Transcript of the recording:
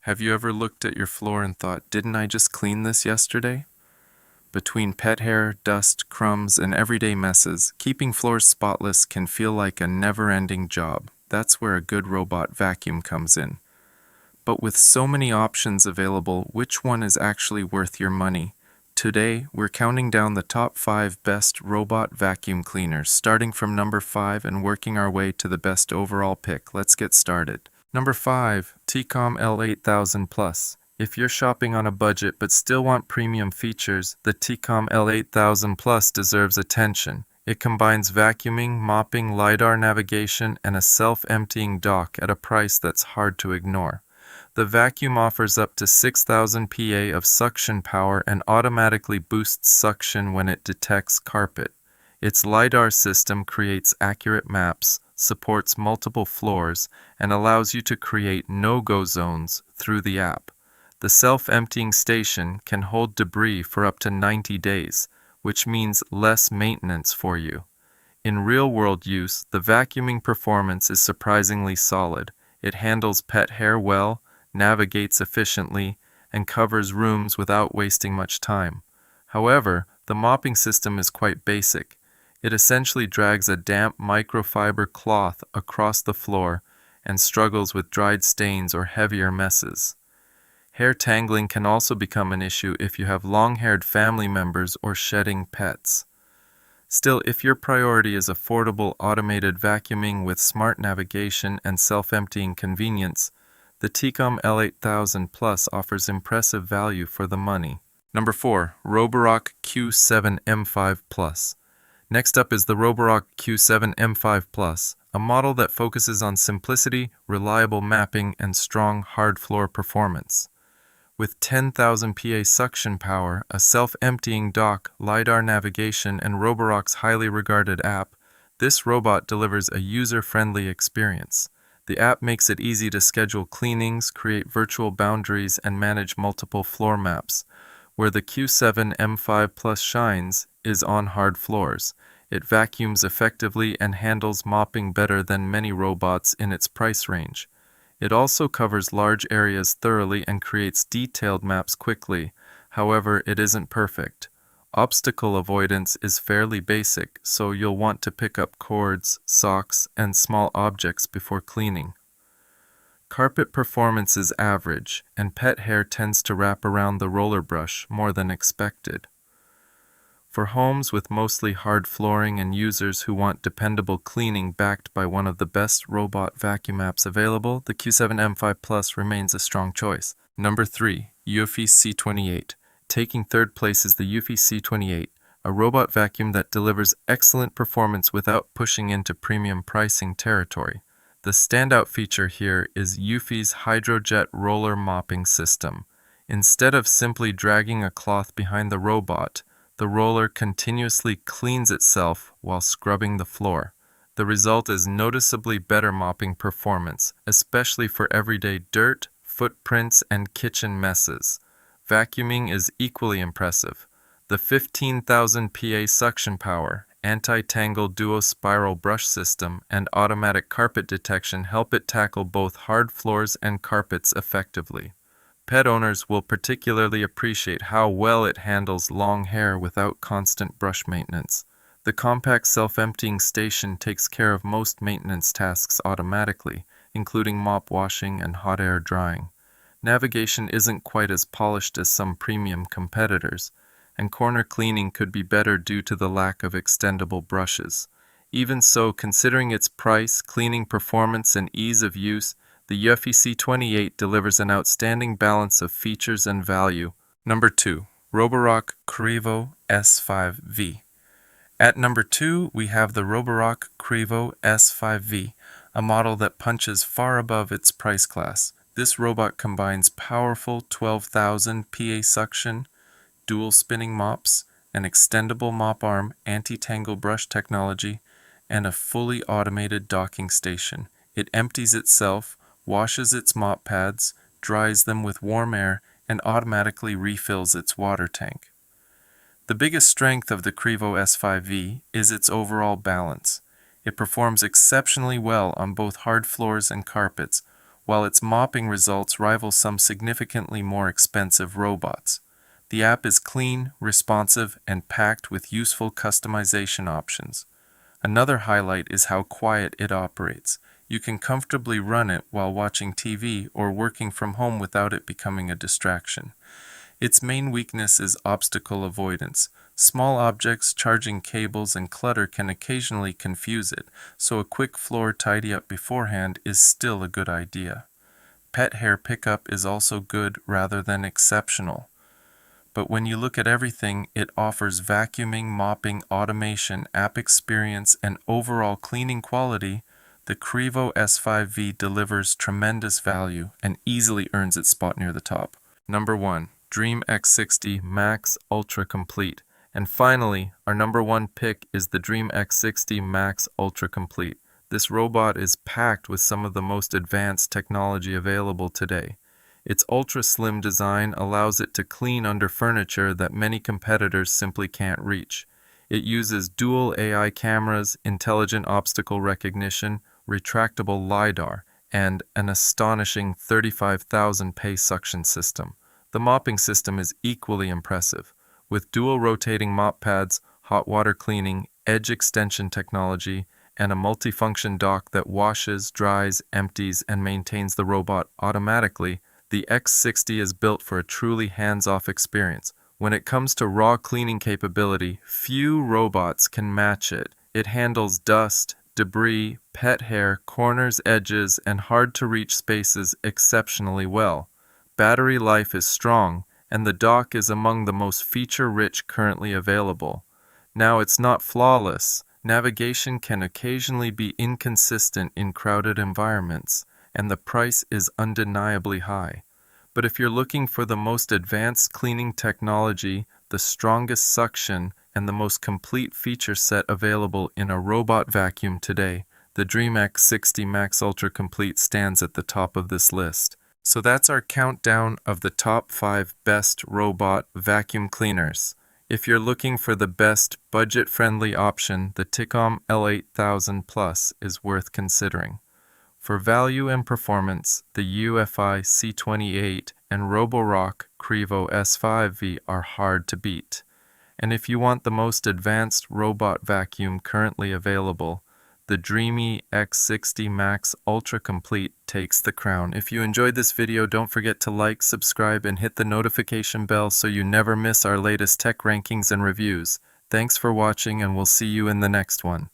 Have you ever looked at your floor and thought, didn't I just clean this yesterday? Between pet hair, dust, crumbs, and everyday messes, keeping floors spotless can feel like a never-ending job. That's where a good robot vacuum comes in. But with so many options available, which one is actually worth your money? Today, we're counting down the top 5 best robot vacuum cleaners, starting from number 5 and working our way to the best overall pick. Let's get started. Number 5, Tikom L8000 Plus. If you're shopping on a budget but still want premium features, the Tikom L8000 Plus deserves attention. It combines vacuuming, mopping, LiDAR navigation, and a self-emptying dock at a price that's hard to ignore. The vacuum offers up to 6,000 PA of suction power and automatically boosts suction when it detects carpet. Its LiDAR system creates accurate maps, supports multiple floors, and allows you to create no-go zones through the app. The self-emptying station can hold debris for up to 90 days, which means less maintenance for you. In real-world use, the vacuuming performance is surprisingly solid. It handles pet hair well, navigates efficiently, and covers rooms without wasting much time. However, the mopping system is quite basic. It essentially drags a damp microfiber cloth across the floor and struggles with dried stains or heavier messes. Hair tangling can also become an issue if you have long-haired family members or shedding pets. Still, if your priority is affordable automated vacuuming with smart navigation and self-emptying convenience, the Tikom L8000 Plus offers impressive value for the money. Number 4, Roborock Q7 M5 Plus. Next up is the Roborock Q7 M5 Plus, a model that focuses on simplicity, reliable mapping, and strong hard floor performance. With 10,000 PA suction power, a self-emptying dock, LiDAR navigation, and Roborock's highly regarded app, this robot delivers a user-friendly experience. The app makes it easy to schedule cleanings, create virtual boundaries, and manage multiple floor maps. Where the Q7 M5 Plus shines is on hard floors. It vacuums effectively and handles mopping better than many robots in its price range. It also covers large areas thoroughly and creates detailed maps quickly. However, it isn't perfect. Obstacle avoidance is fairly basic, so you'll want to pick up cords, socks, and small objects before cleaning. Carpet performance is average, and pet hair tends to wrap around the roller brush more than expected. For homes with mostly hard flooring and users who want dependable cleaning backed by one of the best robot vacuum apps available, the Q7 M5 Plus remains a strong choice. Number 3, Eufy C28. Taking third place is the Eufy C28, a robot vacuum that delivers excellent performance without pushing into premium pricing territory. The standout feature here is Eufy's Hydrojet roller mopping system. Instead of simply dragging a cloth behind the robot, the roller continuously cleans itself while scrubbing the floor. The result is noticeably better mopping performance, especially for everyday dirt, footprints, and kitchen messes. Vacuuming is equally impressive. The 15,000 PA suction power, anti-tangle duo spiral brush system, and automatic carpet detection help it tackle both hard floors and carpets effectively. Pet owners will particularly appreciate how well it handles long hair without constant brush maintenance. The compact self-emptying station takes care of most maintenance tasks automatically, including mop washing and hot air drying. Navigation isn't quite as polished as some premium competitors, and corner cleaning could be better due to the lack of extendable brushes. Even so, considering its price, cleaning performance, and ease of use, the Eufy C28 delivers an outstanding balance of features and value. Number 2, Roborock Qrevo S5V. At number 2, we have the Roborock Qrevo S5V, a model that punches far above its price class. This robot combines powerful 12,000 PA suction, dual spinning mops, an extendable mop arm, anti-tangle brush technology, and a fully automated docking station. It empties itself, washes its mop pads, dries them with warm air, and automatically refills its water tank. The biggest strength of the Qrevo S5V is its overall balance. It performs exceptionally well on both hard floors and carpets, while its mopping results rival some significantly more expensive robots. The app is clean, responsive, and packed with useful customization options. Another highlight is how quiet it operates. You can comfortably run it while watching TV or working from home without it becoming a distraction. Its main weakness is obstacle avoidance. Small objects, charging cables, and clutter can occasionally confuse it, so a quick floor tidy up beforehand is still a good idea. Pet hair pickup is also good rather than exceptional. But when you look at everything, it offers vacuuming, mopping, automation, app experience, and overall cleaning quality. The Qrevo S5V delivers tremendous value and easily earns its spot near the top. Number 1. Dreame X60 Max Ultra Complete. And finally, our number 1 pick is the Dreame X60 Max Ultra Complete. This robot is packed with some of the most advanced technology available today. Its ultra-slim design allows it to clean under furniture that many competitors simply can't reach. It uses dual AI cameras, intelligent obstacle recognition, retractable LiDAR, and an astonishing 35,000 pace suction system. The mopping system is equally impressive. With dual rotating mop pads, hot water cleaning, edge extension technology, and a multifunction dock that washes, dries, empties, and maintains the robot automatically, the X60 is built for a truly hands-off experience. When it comes to raw cleaning capability, few robots can match it. It handles dust, debris, pet hair, corners, edges, and hard-to-reach spaces exceptionally well. Battery life is strong, and the dock is among the most feature-rich currently available. Now, it's not flawless. Navigation can occasionally be inconsistent in crowded environments, and the price is undeniably high. But if you're looking for the most advanced cleaning technology, the strongest suction, and the most complete feature set available in a robot vacuum today, the Dreame X60 Max Ultra Complete stands at the top of this list. So that's our countdown of the top 5 best robot vacuum cleaners. If you're looking for the best budget-friendly option, the Tikom L8000 Plus is worth considering. For value and performance, the Eufy C28 and Roborock Qrevo S5V are hard to beat. And if you want the most advanced robot vacuum currently available, the Dreame X60 Max Ultra Complete takes the crown. If you enjoyed this video, don't forget to like, subscribe, and hit the notification bell so you never miss our latest tech rankings and reviews. Thanks for watching, and we'll see you in the next one.